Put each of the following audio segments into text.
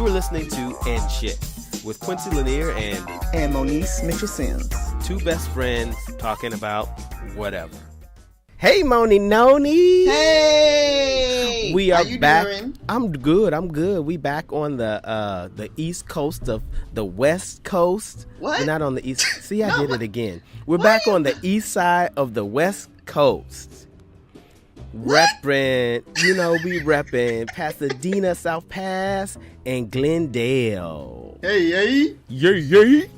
You are listening to And Shit with Quincy Lanier and Moniece Mitchell-Sims. Two best friends talking about whatever. Hey, Monie Noni. Hey, we are how you back. Doing? I'm good. We back on the east coast of the west coast. What? We're not on the east. See, I No, did what? it again. We're What? back on the east side of the west coast. Reppin', we reppin' Pasadena, South Pass, and Glendale. Hey. Yay.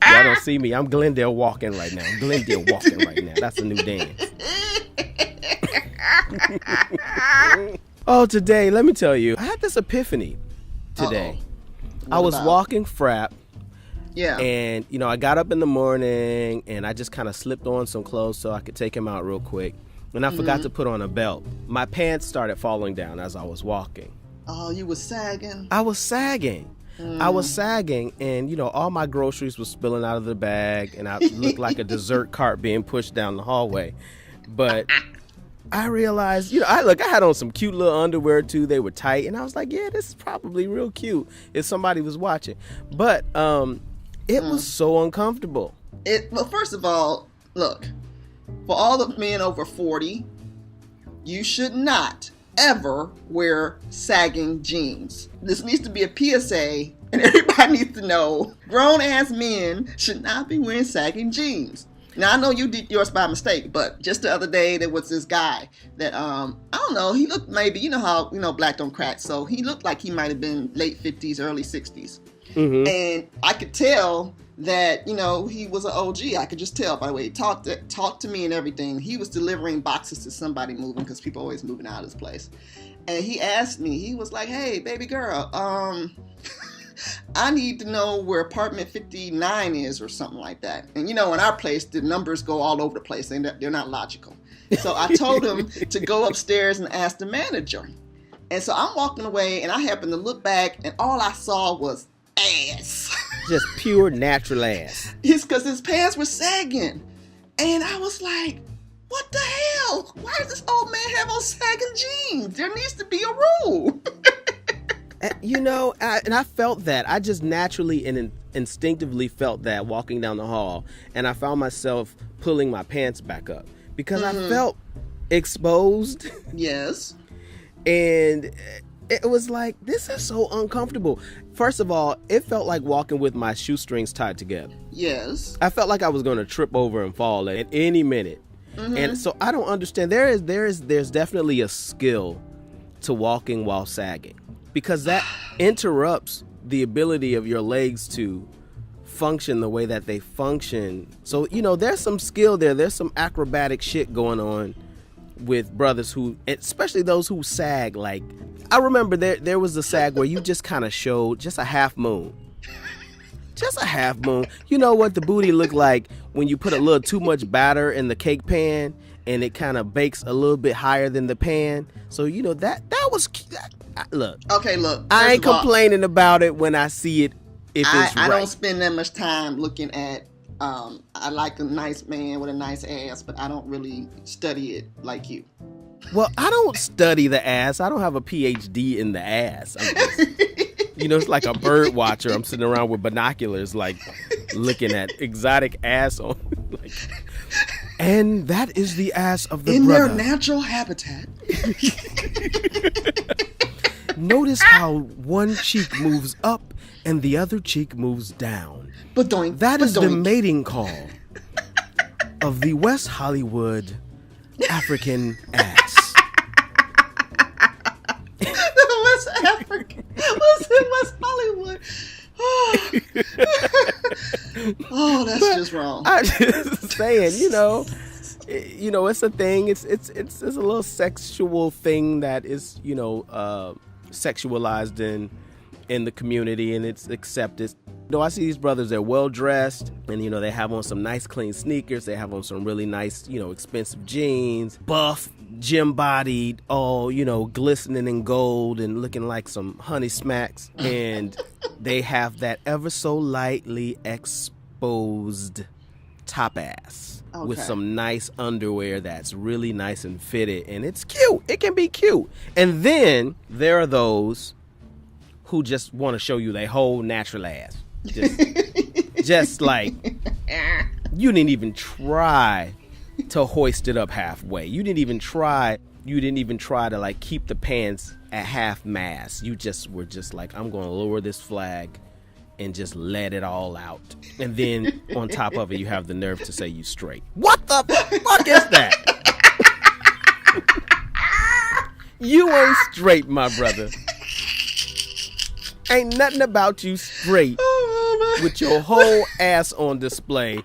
Y'all don't see me. I'm Glendale walking right now. That's a new dance. Oh, today, let me tell you, I had this epiphany today. I was walking frap. Yeah. And, I got up in the morning and I just kind of slipped on some clothes so I could take him out real quick. And I forgot to put on a belt. My pants started falling down as I was walking. Oh, you was sagging? I was sagging. And, all my groceries were spilling out of the bag and I looked like a dessert cart being pushed down the hallway. But I realized, I had on some cute little underwear too. They were tight. And I was like, yeah, this is probably real cute if somebody was watching. But it was so uncomfortable. Well, first of all, look, for all the men over 40, you should not ever wear sagging jeans. This needs to be a PSA, and everybody needs to know grown-ass men should not be wearing sagging jeans. Now, I know you did yours by mistake, but just the other day, there was this guy that, I don't know, he looked maybe, how, black don't crack, so he looked like he might have been late 50s, early 60s. Mm-hmm. And I could tell that, he was an OG. I could just tell by the way he talked to me and everything. He was delivering boxes to somebody moving because people always moving out of his place. And he asked me, he was like, hey, baby girl, I need to know where apartment 59 is or something like that. And, in our place, the numbers go all over the place. They're not logical. So I told him to go upstairs and ask the manager. And so I'm walking away and I happened to look back and all I saw was ass. Just pure natural ass. It's because his pants were sagging. And I was like, what the hell? Why does this old man have on sagging jeans? There needs to be a rule. And I felt that. I just naturally and instinctively felt that walking down the hall. And I found myself pulling my pants back up because I felt exposed. Yes. And it was like, this is so uncomfortable. First of all, it felt like walking with my shoestrings tied together. Yes. I felt like I was going to trip over and fall at any minute. Mm-hmm. And so I don't understand. There's definitely a skill to walking while sagging because that interrupts the ability of your legs to function the way that they function. So, there's some skill there. There's some acrobatic shit going on with brothers who, especially those who sag. Like, I remember there was a sag where you just kind of showed just a half moon. Just a half moon. You know what the booty looked like when you put a little too much batter in the cake pan and it kind of bakes a little bit higher than the pan. So, that was, look. Okay, look. I ain't complaining about it when I see it if it's right. I don't spend that much time looking at, I like a nice man with a nice ass, but I don't really study it like you. Well, I don't study the ass. I don't have a PhD in the ass. I'm just, it's like a bird watcher. I'm sitting around with binoculars, like looking at exotic ass on. And that is the ass of the brother. In their natural habitat. Notice how one cheek moves up and the other cheek moves down. That is the mating call of the West Hollywood African ass. West African. What's in West Hollywood? Oh, that's just wrong. I'm just saying, it's a thing. It's a little sexual thing that is, sexualized in the community, and it's accepted. I see these brothers, they're well dressed, and they have on some nice clean sneakers, they have on some really nice, expensive jeans, buff, gym bodied, all, glistening in gold and looking like some honey smacks, and they have that ever so lightly exposed top ass with Okay. some nice underwear that's really nice and fitted, and it's cute. It can be cute. And then there are those who just want to show you their whole natural ass. Just like, you didn't even try to hoist it up halfway. You didn't even try to like keep the pants at half mast. You just were just like, I'm going to lower this flag and just let it all out. And then on top of it, you have the nerve to say you straight. What the fuck is that? You ain't straight, my brother. Ain't nothing about you straight with your whole ass on display.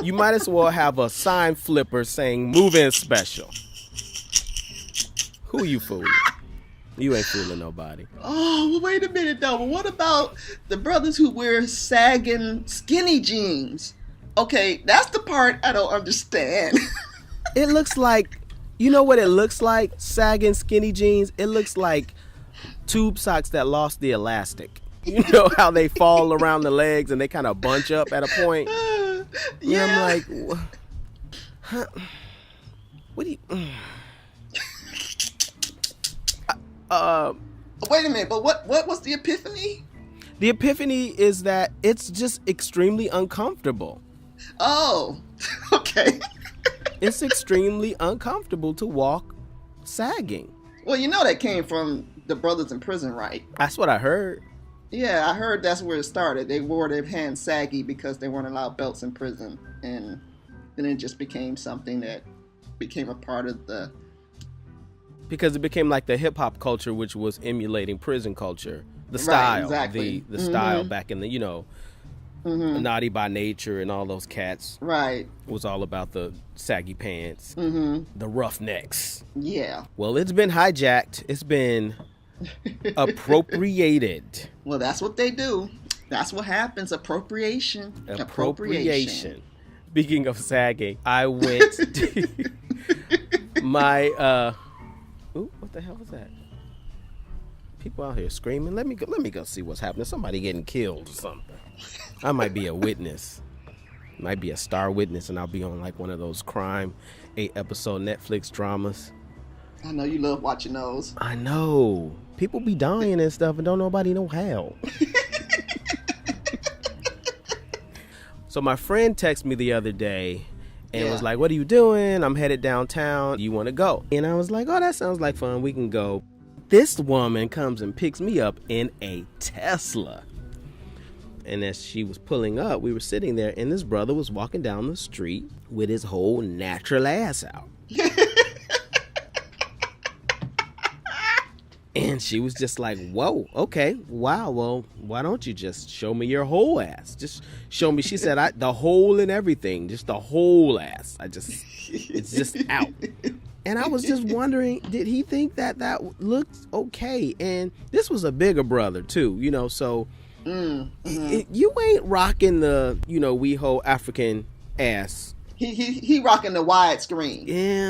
You might as well have a sign flipper saying move in special. Who you fooling? You ain't fooling nobody. Oh, well, wait a minute though. But what about the brothers who wear sagging skinny jeans? Okay, that's the part I don't understand. It looks like, you know what it looks like? Sagging skinny jeans. It looks like tube socks that lost the elastic. You know how they fall around the legs and they kind of bunch up at a point? Yeah. And I'm like, huh? What do you... Wait a minute, but what was the epiphany? The epiphany is that it's just extremely uncomfortable. Oh, okay. It's extremely uncomfortable to walk sagging. Well, you know that came from the brothers in prison, right? That's what I heard. Yeah, I heard that's where it started. They wore their hands saggy because they weren't allowed belts in prison. And then it just became something that became a part of the... Because it became like the hip hop culture, which was emulating prison culture. The Right, style, exactly. the style back in the, you know, Naughty by Nature and all those cats. Right. Was all about the saggy pants, the roughnecks. Yeah. Well, it's been hijacked. It's been appropriated. Well, that's what they do. That's what happens. Appropriation. Speaking of sagging, I went to my ooh, what the hell was that? People out here screaming. Let me go see what's happening. Somebody getting killed or something. I might be a witness. Might be a star witness, and I'll be on like one of those crime 8-episode Netflix dramas. I know you love watching those. I know. People be dying and stuff and don't nobody know how. So my friend texted me the other day and was like, what are you doing? I'm headed downtown. You want to go? And I was like, oh, that sounds like fun. We can go. This woman comes and picks me up in a Tesla. And as she was pulling up, we were sitting there, and this brother was walking down the street with his whole natural ass out. And she was just like, whoa, okay, wow, well, why don't you just show me your whole ass? Just show me. She said, the whole and everything, just the whole ass. It's just out. And I was just wondering, did he think that looked okay? And this was a bigger brother too, you know, so you ain't rocking the, you know, we whole African ass. He rocking the widescreen. Yeah,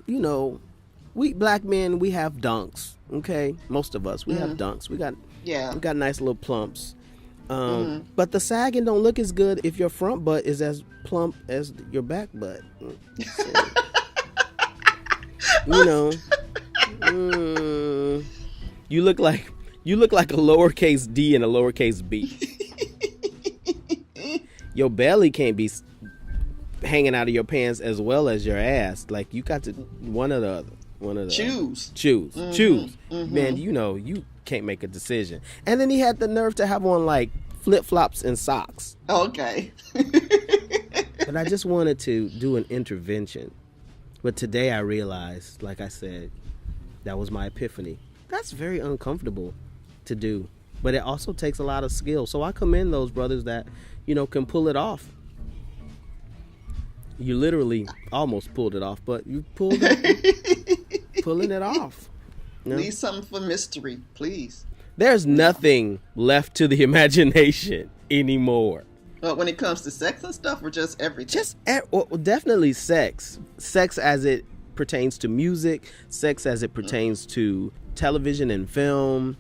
you know, we black men, we have dunks, okay? Most of us, we have dunks. We got nice little plumps. But the sagging don't look as good if your front butt is as plump as your back butt. So, you know, you look like a lowercase d and a lowercase b. Your belly can't be hanging out of your pants as well as your ass. Like, you got to one or the other. Choose. Man, you know, you can't make a decision. And then he had the nerve to have on like flip-flops and socks. Okay. But I just wanted to do an intervention. But today I realized, like I said, that was my epiphany. That's very uncomfortable to do. But it also takes a lot of skill. So I commend those brothers that, you know, can pull it off. You literally almost pulled it off, but you pulling it off. You know? Leave something for mystery, please. There's nothing left to the imagination anymore. But when it comes to sex and stuff, or just everything? Well, definitely sex. Sex as it pertains to music, sex as it pertains to television and film.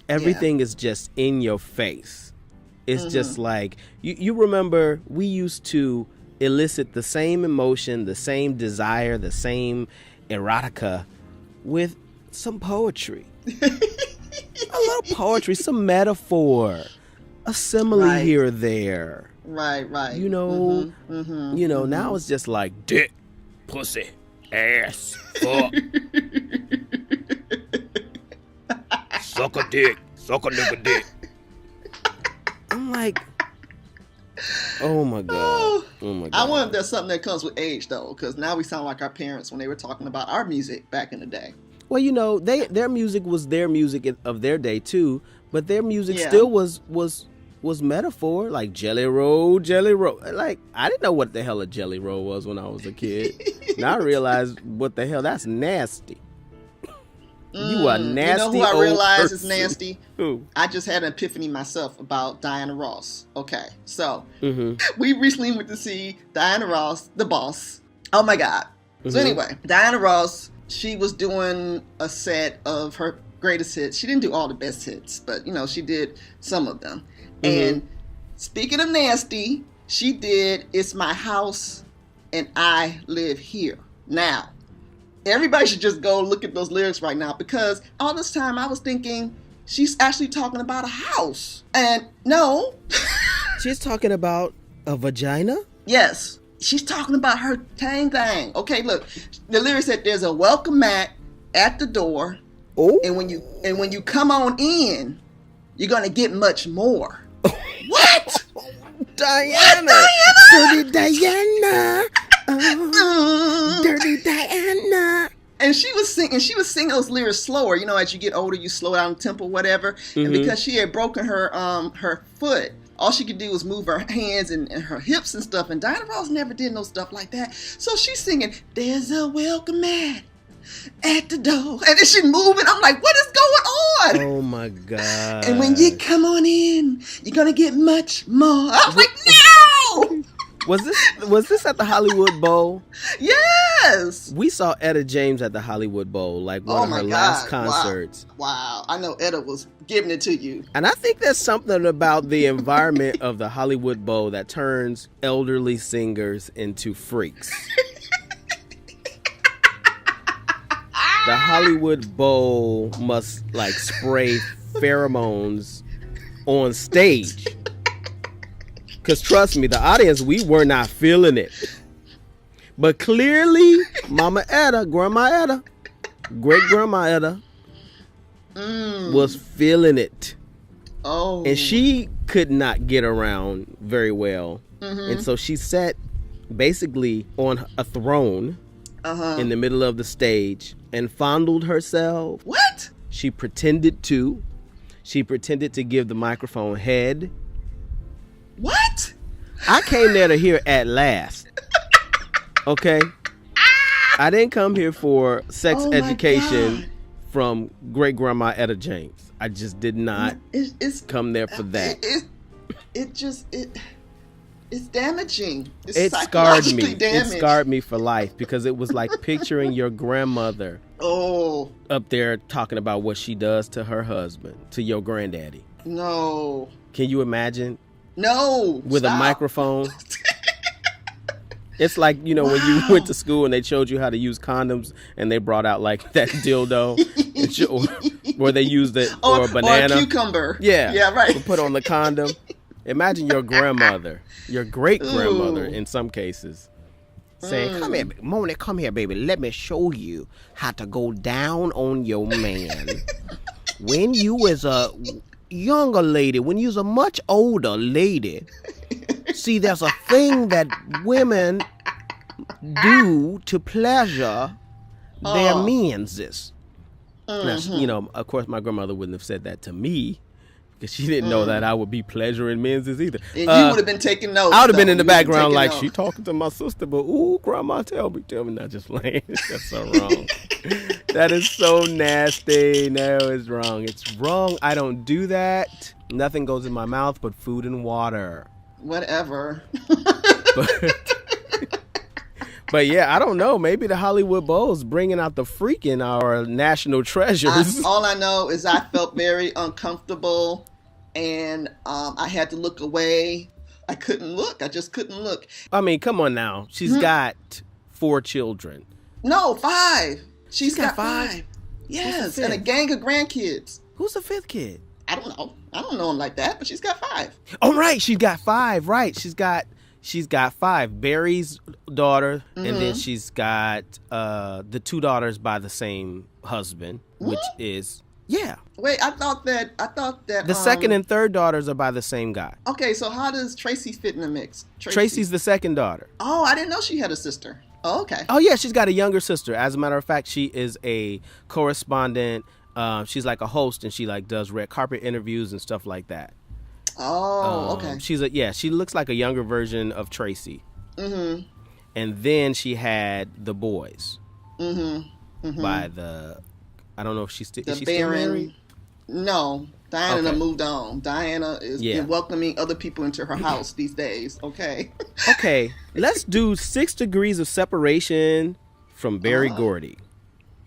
Everything is just in your face. It's just like, you remember we used to elicit the same emotion, the same desire, the same erotica with some poetry. A little poetry, some metaphor, a simile here or there. Right. You know, now it's just like dick, pussy, ass, fuck. Suck a dick, suck a nigga dick. I'm like, oh my God. Oh my God. I wonder if there's something that comes with age, though, because now we sound like our parents when they were talking about our music back in the day. Well, you know, their music was their music of their day too, but their music still was metaphor, like Jelly Roll. Like, I didn't know what the hell a Jelly Roll was when I was a kid. Now I realize what the hell, that's nasty. You are nasty. You know who I realize person. is nasty? Who? I just had an epiphany myself about Diana Ross. Okay, so we recently went to see Diana Ross, the boss. Oh my God. So anyway, Diana Ross, she was doing a set of her greatest hits. She didn't do all the best hits, but you know, she did some of them. And speaking of nasty, she did It's My House and I Live Here. Now, everybody should just go look at those lyrics right now, because all this time I was thinking she's actually talking about a house. And no. She's talking about a vagina? Yes. She's talking about her tang. Okay, look. The lyrics said there's a welcome mat at the door. Oh. And when you come on in, you're gonna get much more. What? Diana. Dirty Diana. Oh, Dirty Diana. And she was singing those lyrics slower. You know, as you get older, you slow down the tempo, whatever. And because she had broken her foot, all she could do was move her hands and her hips and stuff. And Diana Ross never did no stuff like that. So she's singing, there's a welcome mat at the door. And then she's moving. I'm like, what is going on? Oh my God. And when you come on in, you're going to get much more. I was like, no! Was this at the Hollywood Bowl? Yes. We saw Etta James at the Hollywood Bowl, like one of her last concerts. Wow. I know Etta was giving it to you. And I think there's something about the environment of the Hollywood Bowl that turns elderly singers into freaks. The Hollywood Bowl must like spray pheromones on stage. Because trust me, the audience, we were not feeling it. But clearly, Mama Etta, Grandma Etta, Great Grandma Etta was feeling it. Oh. And she could not get around very well. And so she sat basically on a throne in the middle of the stage and fondled herself. What? She pretended to give the microphone head. What? I came there to hear At Last. Okay? I didn't come here for sex education from Great Grandma Etta James. I just did not come there for that. It's damaging. It scarred me. It scarred me for life, because it was like picturing your grandmother up there talking about what she does to her husband, to your granddaddy. No. Can you imagine? No. With a microphone. It's like, you know, when you went to school and they showed you how to use condoms and they brought out like that dildo or they used it or a banana. Or a cucumber. Yeah. Yeah, right. To put on the condom. Imagine your grandmother, your great grandmother in some cases, saying, come here, Monie, come here, baby. Let me show you how to go down on your man. When you was a younger lady, when you was a much older lady, see, there's a thing that women do to pleasure their menses. Now, you know, of course, my grandmother wouldn't have said that to me, because she didn't know that I would be pleasuring menses either. And you would have been taking notes. I would have been in the background like, she talking to my sister, but ooh, grandma, tell me, not just playing. That's so wrong. That is so nasty. No, it's wrong. It's wrong. I don't do that. Nothing goes in my mouth but food and water. Whatever. But yeah, I don't know. Maybe the Hollywood Bowl's bringing out the freak in our national treasures. All I know is I felt very uncomfortable and I had to look away. I couldn't look. I just couldn't look. I mean, come on now. She's got 4 children. No, 5. She's got 5. Yes, and a gang of grandkids. Who's the 5th kid? I don't know. I don't know him like that, but she's got 5. Oh, right. She's got 5. Right. She's got 5. Barry's daughter, and then she's got the 2 daughters by the same husband, which is Wait, I thought that the second and third daughters are by the same guy. Okay, so how does Tracy fit in the mix? Tracy's the second daughter. Oh, I didn't know she had a sister. Oh, okay. Oh yeah, she's got a younger sister. As a matter of fact, she is a correspondent. She's like a host, and she like does red carpet interviews and stuff like that. Oh, okay. She looks like a younger version of Tracy. Mm-hmm. And then she had the boys. Mm-hmm. Mm-hmm. By the, I don't know if she's still married. No, Diana moved on. Diana is welcoming other people into her house these days. Okay. Okay, let's do 6 degrees of separation from Berry Gordy.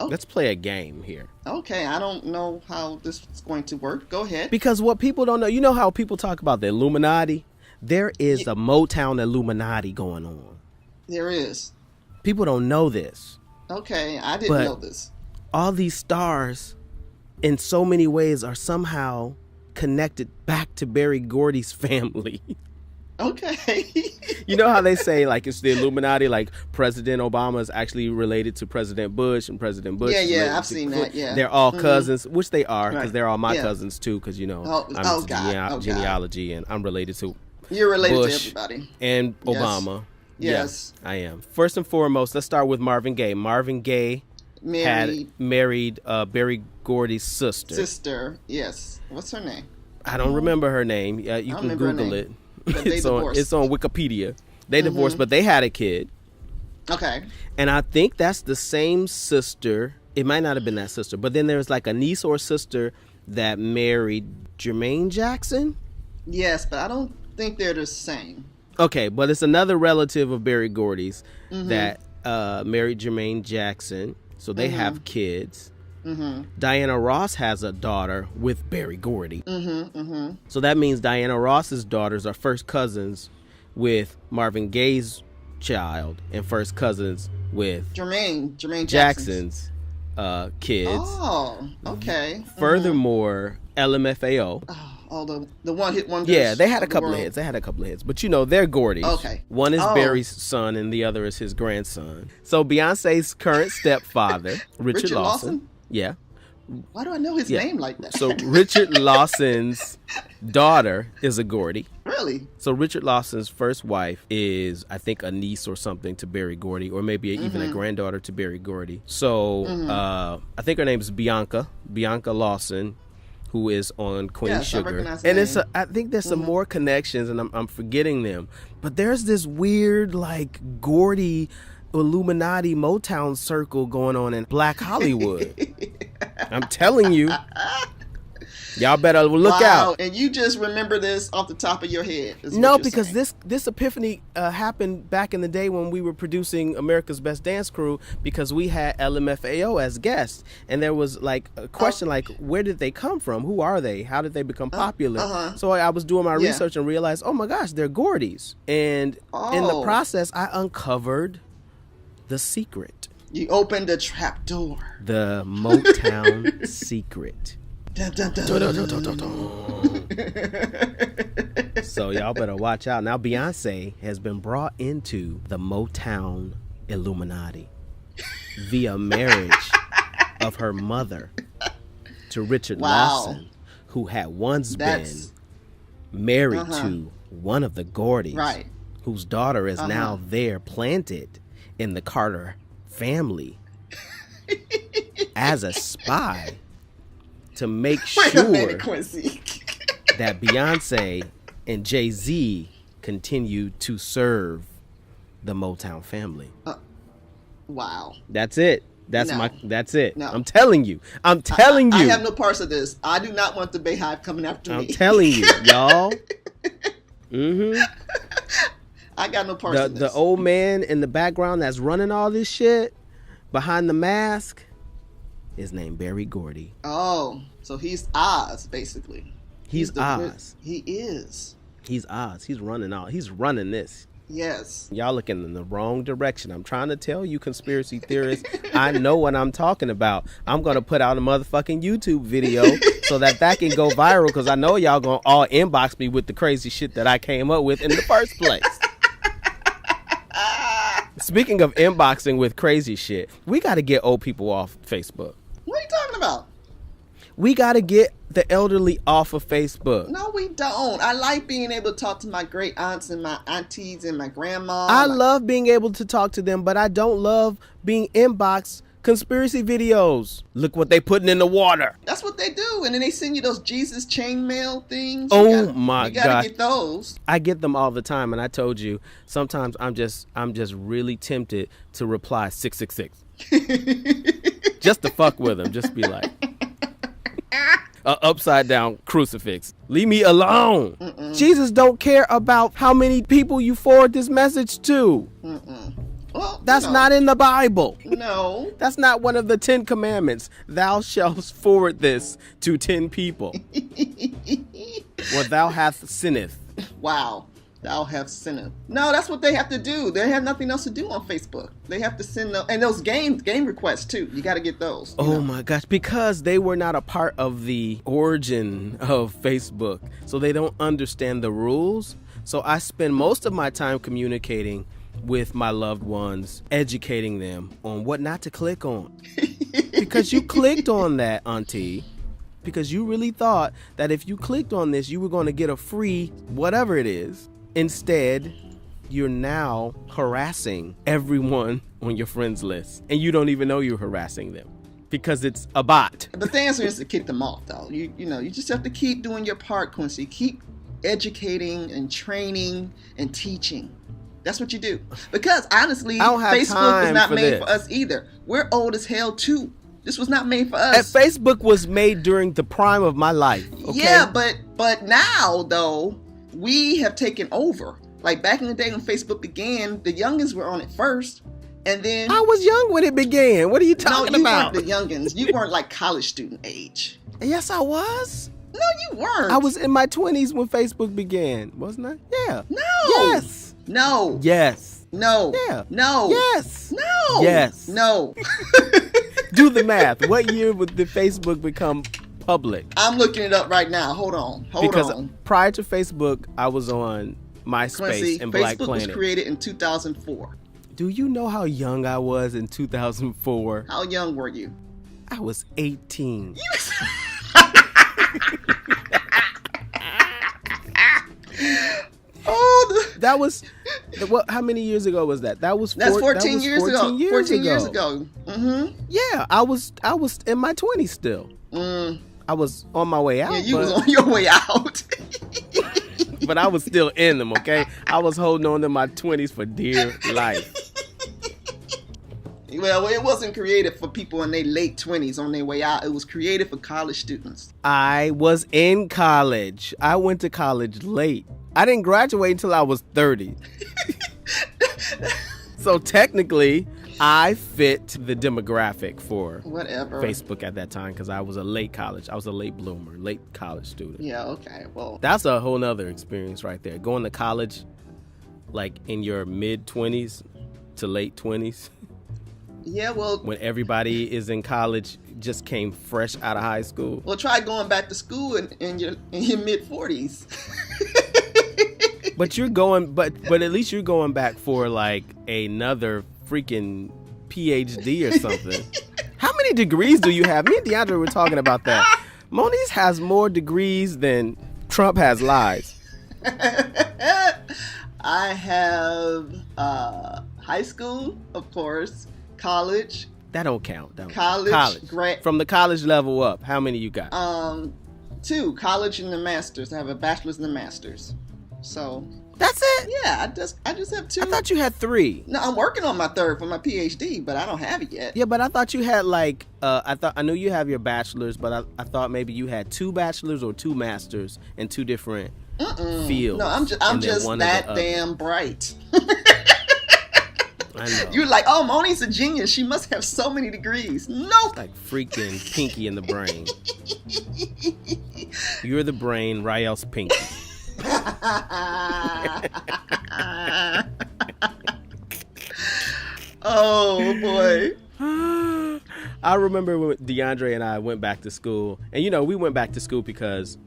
Okay. Let's play a game here. Okay, I don't know how this is going to work. Go ahead. Because what people don't know, you know how people talk about the Illuminati? There is a Motown Illuminati going on. There is. People don't know this. Okay, I didn't know this. All these stars, in so many ways, are somehow connected back to Berry Gordy's family. Okay. You know how they say, like, it's the Illuminati, like President Obama is actually related to President Bush, and President Bush I've seen that, yeah. They're all cousins, which they are, because they're all my cousins, too, because, you know, I'm into genealogy, and I'm related to You're related Bush to everybody. And Obama. Yes. Yeah, I am. First and foremost, let's start with Marvin Gaye. Marvin Gaye had married Berry Gordy's sister. Yes. What's her name? I don't remember her name. You can Google it. It's on Wikipedia. They divorced, but they had a kid. Okay. And I think that's the same sister. It might not have been that sister, but then there's like a niece or sister that married Jermaine Jackson. Yes, but I don't think they're the same. Okay, but it's another relative of Berry Gordy's that married Jermaine Jackson. So they have kids. Mm-hmm. Diana Ross has a daughter with Berry Gordy. Mm-hmm, mm-hmm. So that means Diana Ross's daughters are first cousins with Marvin Gaye's child and first cousins with Jermaine Jackson's kids. Oh, okay. Furthermore, LMFAO. Oh, the one-hit wonders. Yeah, they had a couple of hits. But you know, they're Gordy's. Okay. One is Berry's son and the other is his grandson. So Beyonce's current stepfather, Richard Lawson. Yeah. Why do I know his name like that? So Richard Lawson's daughter is a Gordy. Really? So Richard Lawson's first wife is, I think, a niece or something to Berry Gordy, or maybe even a granddaughter to Berry Gordy. So I think her name is Bianca Lawson, who is on Queen Sugar. And I think there's some more connections, and I'm forgetting them. But there's this weird, like, Gordy Illuminati Motown circle going on in Black Hollywood. I'm telling you. Y'all better look out. And you just remember this off the top of your head. No, because this epiphany happened back in the day when we were producing America's Best Dance Crew, because we had LMFAO as guests. And there was like a question like, where did they come from? Who are they? How did they become popular? So I was doing my research and realized, oh my gosh, they're Gordys. And in the process, I uncovered the secret. You opened the trap door. The Motown secret. Dun, dun, dun. So y'all better watch out. Now Beyonce has been brought into the Motown Illuminati via marriage of her mother to Richard Lawson, who had once been married to one of the Gordys, whose daughter is now there planted in the Carter family as a spy to make sure that Beyonce and Jay-Z continue to serve the Motown family. Wow. That's it. That's it. No. I'm telling you. I have no parts of this. I do not want the Bayhive coming after me. I'm telling you, y'all. I got no parts of this. The old man in the background that's running all this shit behind the mask is named Berry Gordy. Oh, so he's Oz, basically. He's Oz. He is. He's Oz. He's running this. Yes. Y'all looking in the wrong direction. I'm trying to tell you, conspiracy theorists, I know what I'm talking about. I'm going to put out a motherfucking YouTube video so that can go viral, because I know y'all going to all inbox me with the crazy shit that I came up with in the first place. Speaking of inboxing with crazy shit, we got to get old people off Facebook. What are you talking about? We got to get the elderly off of Facebook. No, we don't. I like being able to talk to my great aunts and my aunties and my grandma. I love being able to talk to them, but I don't love being inboxed conspiracy videos. Look what they putting in the water. That's what they do. And then they send you those Jesus chainmail things. My God. You gotta get those. I get them all the time, and I told you, sometimes I'm just really tempted to reply 666. Just to fuck with them. Just be like, a upside down crucifix. Leave me alone. Jesus don't care about how many people you forward this message to. Well, that's not in the Bible. No. That's not one of the 10 commandments. Thou shalt forward this to 10 people. Or thou hast sinneth. Wow. Thou have sinned. No, that's what they have to do. They have nothing else to do on Facebook. They have to send and those game requests too. You got to get those. Oh my gosh, because they were not a part of the origin of Facebook, so they don't understand the rules. So I spend most of my time communicating with my loved ones, educating them on what not to click on. Because you clicked on that, Auntie, because you really thought that if you clicked on this, you were going to get a free whatever it is. Instead, you're now harassing everyone on your friends list, and you don't even know you're harassing them because it's a bot. But the answer is to kick them off, though. You just have to keep doing your part, Quincy. Keep educating and training and teaching. That's what you do. Because honestly, Facebook was not made for us either. We're old as hell too. This was not made for us. And Facebook was made during the prime of my life. Okay? Yeah, but now though, we have taken over. Like back in the day when Facebook began, the youngins were on it first, and then I was young when it began. What are you talking about? No, you weren't the youngins. You weren't like college student age. Yes, I was. No, you weren't. I was in my 20s when Facebook began, wasn't I? Yeah. No. Yes. No. Yes. No. Yeah. No. Yes. No. Yes. No. Do the math. What year did Facebook become public? I'm looking it up right now. Hold on. Because prior to Facebook, I was on MySpace Quincy, and Black Facebook Planet. was created in 2004. Do you know how young I was in 2004? How young were you? I was 18. That was what? How many years ago was that? That's 14 years ago. 14 years ago. Mm-hmm. Yeah, I was in my 20s still. I was on my way out. Yeah, you was on your way out. But I was still in them, okay? I was holding on to my 20s for dear life. Well, it wasn't created for people in their late 20s on their way out. It was created for college students. I was in college. I went to college late. I didn't graduate until I was 30. So technically, I fit the demographic for Facebook at that time because I was a late college. I was a late bloomer, late college student. Yeah, okay. Well, that's a whole nother experience right there. Going to college like in your mid-20s to late 20s. Yeah, well, when everybody is in college, just came fresh out of high school. Well, try going back to school in your mid-40s. But you're going, but at least you're going back for like another freaking PhD or something. How many degrees do you have? Me and DeAndre were talking about that. Monie's has more degrees than Trump has lies. I have high school, of course, college. That don't count. College. From the college level up, how many you got? 2, college and the master's. I have a bachelor's and a master's. So that's it? Yeah, I just have 2. I thought you had 3. No, I'm working on my 3rd for my PhD, but I don't have it yet. Yeah, but I thought you had like I knew you have your bachelor's, but I thought maybe you had 2 bachelors or 2 masters in 2 different fields. No, I'm just that damn bright. I know. You're like, oh, Monie's a genius. She must have so many degrees. Nope. Like freaking Pinky in the Brain. You're the brain, Rael's pinky. Oh boy. I remember when DeAndre and I went back to school, and we went back to school because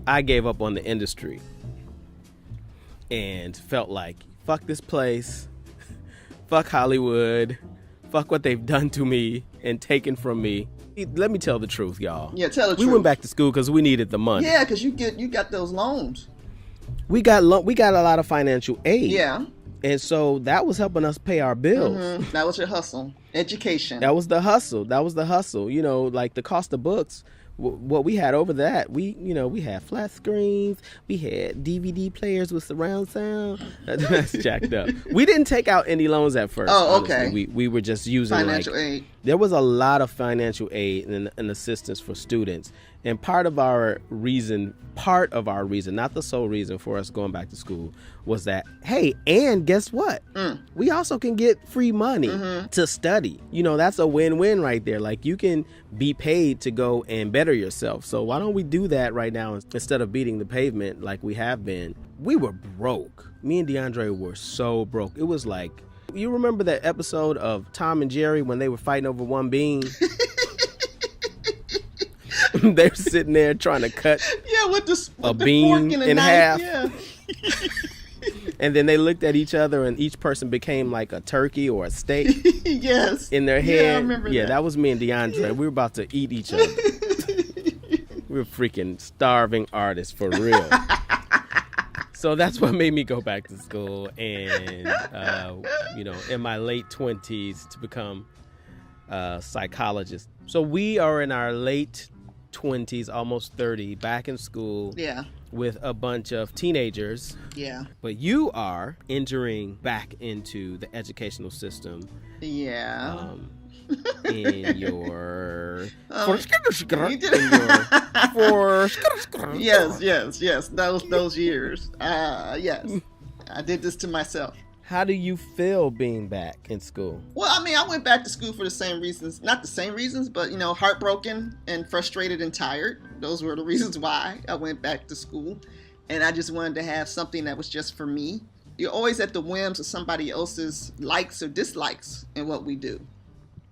I gave up on the industry and felt like, fuck this place, fuck Hollywood, fuck what they've done to me and taken from me. Let me tell the truth, y'all. Yeah, tell the truth. We went back to school because we needed the money. Yeah, because you got those loans. We got a lot of financial aid. Yeah. And so that was helping us pay our bills. Mm-hmm. That was your hustle. Education. That was the hustle. Like the cost of books. What we had over that, we had flat screens, we had DVD players with surround sound. That's jacked up. We didn't take out any loans at first. Oh, okay. Honestly. We were just using financial aid. There was a lot of financial aid and assistance for students. And part of our reason, not the sole reason for us going back to school, was that, hey, and guess what? We also can get free money to study. That's a win-win right there. Like, you can be paid to go and better yourself. So why don't we do that right now instead of beating the pavement like we have been? We were broke. Me and DeAndre were so broke. It was like, you remember that episode of Tom and Jerry when they were fighting over one bean? They're sitting there trying to cut a bean in half. Yeah. And then they looked at each other and each person became like a turkey or a steak. Yes. In their head. Yeah, I remember that. That was me and DeAndre. Yeah. We were about to eat each other. We were freaking starving artists for real. So that's what made me go back to school and, in my late 20s to become a psychologist. So we are in our late 20s, almost 30, back in school. Yeah. With a bunch of teenagers. Yeah. But you are entering back into the educational system. Yeah. In your yes. Those years. Yes. I did this to myself. How do you feel being back in school? Well, I mean, I went back to school for the same reasons. Not the same reasons, but, heartbroken and frustrated and tired. Those were the reasons why I went back to school. And I just wanted to have something that was just for me. You're always at the whims of somebody else's likes or dislikes in what we do.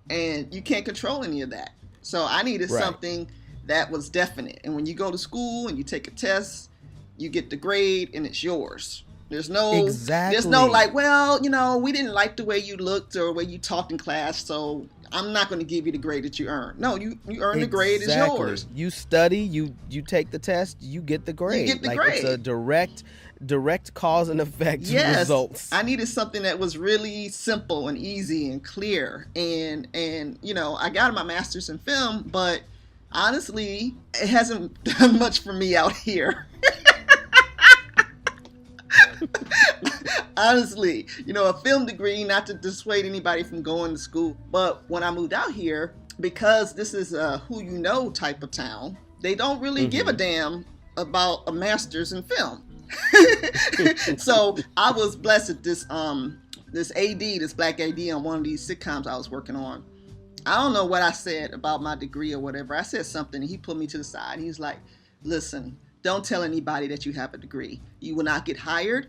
And you can't control any of that. So I needed something that was definite. And when you go to school and you take a test, you get the grade and it's yours. There's no like, well, we didn't like the way you looked or the way you talked in class, so I'm not going to give you the grade that you earned. No, you earn the grade, it's yours. You study, you take the test, you get the grade. You get the grade. It's a direct cause and effect results. I needed something that was really simple and easy and clear. And I got my master's in film, but honestly, it hasn't done much for me out here. Honestly, a film degree, not to dissuade anybody from going to school, but when I moved out here, because this is a who you know type of town, they don't really give a damn about a master's in film. So I was blessed at this black AD on one of these sitcoms I was working on. I don't know what I said about my degree or whatever. I said something and he pulled me to the side. He's like, listen, don't tell anybody that you have a degree. You will not get hired.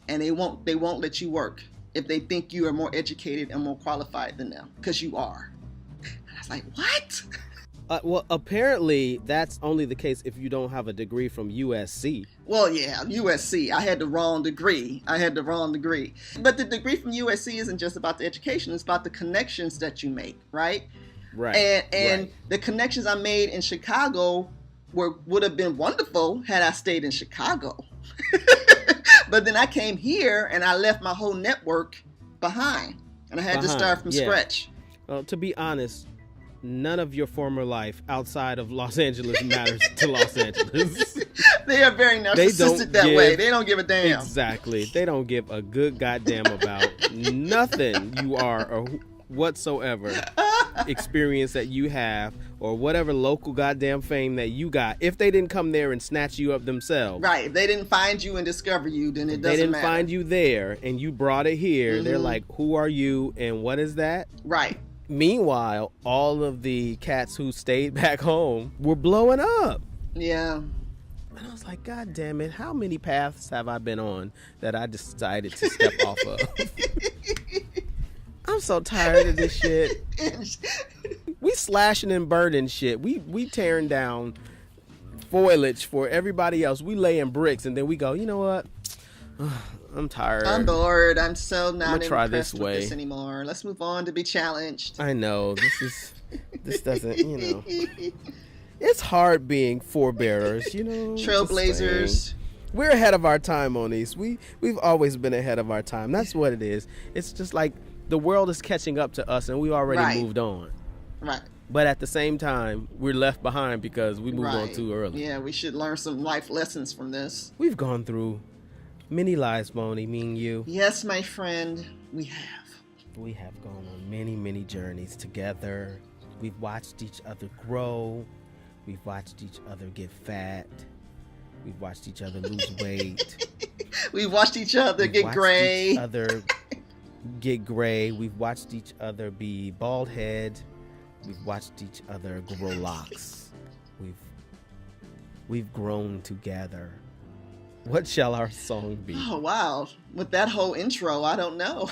And they won't let you work if they think you are more educated and more qualified than them, because you are. And I was like, what? Well, apparently that's only the case if you don't have a degree from USC. Well, yeah, USC. I had the wrong degree. But the degree from USC isn't just about the education. It's about the connections that you make, right? Right. And the connections I made in Chicago would have been wonderful had I stayed in Chicago. But then I came here and I left my whole network behind. And I had to start from scratch. Well, to be honest, none of your former life outside of Los Angeles matters to Los Angeles. They are very narcissistic that way. They don't give a damn. Exactly. They don't give a good goddamn about nothing you are or whatsoever experience that you have or whatever local goddamn fame that you got. If they didn't come there and snatch you up themselves. Right. If they didn't find you and discover you, then it doesn't matter. They didn't find you there and you brought it here. They're like, who are you and what is that? Right. Meanwhile, all of the cats who stayed back home were blowing up. Yeah. And I was like, God damn it, how many paths have I been on that I decided to step off of? I'm so tired of this shit. We slashing and burning shit. We tearing down foliage for everybody else. We laying bricks, and then we go, you know what? I'm tired. I'm bored. I'm so not try impressed this with way. this anymore. Let's move on to be challenged. I know. This doesn't, you know. It's hard being forebearers, you know. Trailblazers. We're ahead of our time, Monies. We've always been ahead of our time. That's what it is. It's just like the world is catching up to us, and we already moved on. Right. But at the same time, we're left behind because we moved on too early. Yeah, we should learn some life lessons from this. We've gone through many lives, Monie, me and you. Yes, my friend, we have. We have gone on many, many journeys together. We've watched each other grow. We've watched each other get fat. We've watched each other lose weight. We've watched each other get gray. Each other get gray. We've watched each other be bald head. We've watched each other grow locks. We've grown together. What shall our song be? Oh, wow. With that whole intro, I don't know.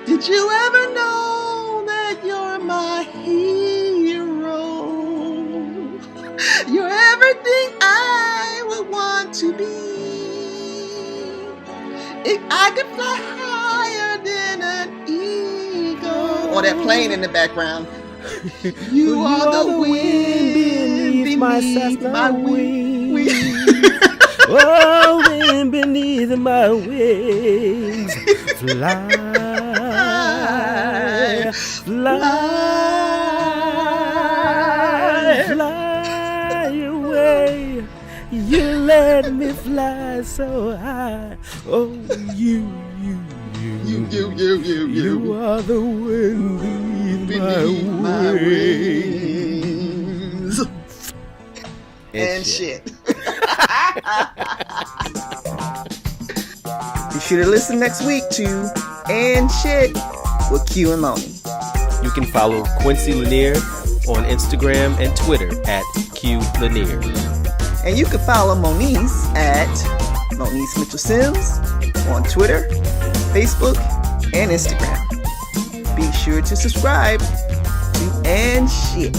Did you ever know that you're my hero? You're everything I would want to be. If I could fly higher than an eagle. Or that plane in the background. You are the wind beneath my wings. Oh, wind beneath my wings. Fly, fly, fly away. You let me fly so high. Oh, you are the wind beneath my wings. And shit. Be sure to listen next week to And Shit with Q and Monie. You can follow Quincy Lanier on Instagram and Twitter at Q Lanier. And you can follow Moniece at Moniece Mitchell Sims on Twitter, Facebook, and Instagram. Be sure to subscribe to And Shit.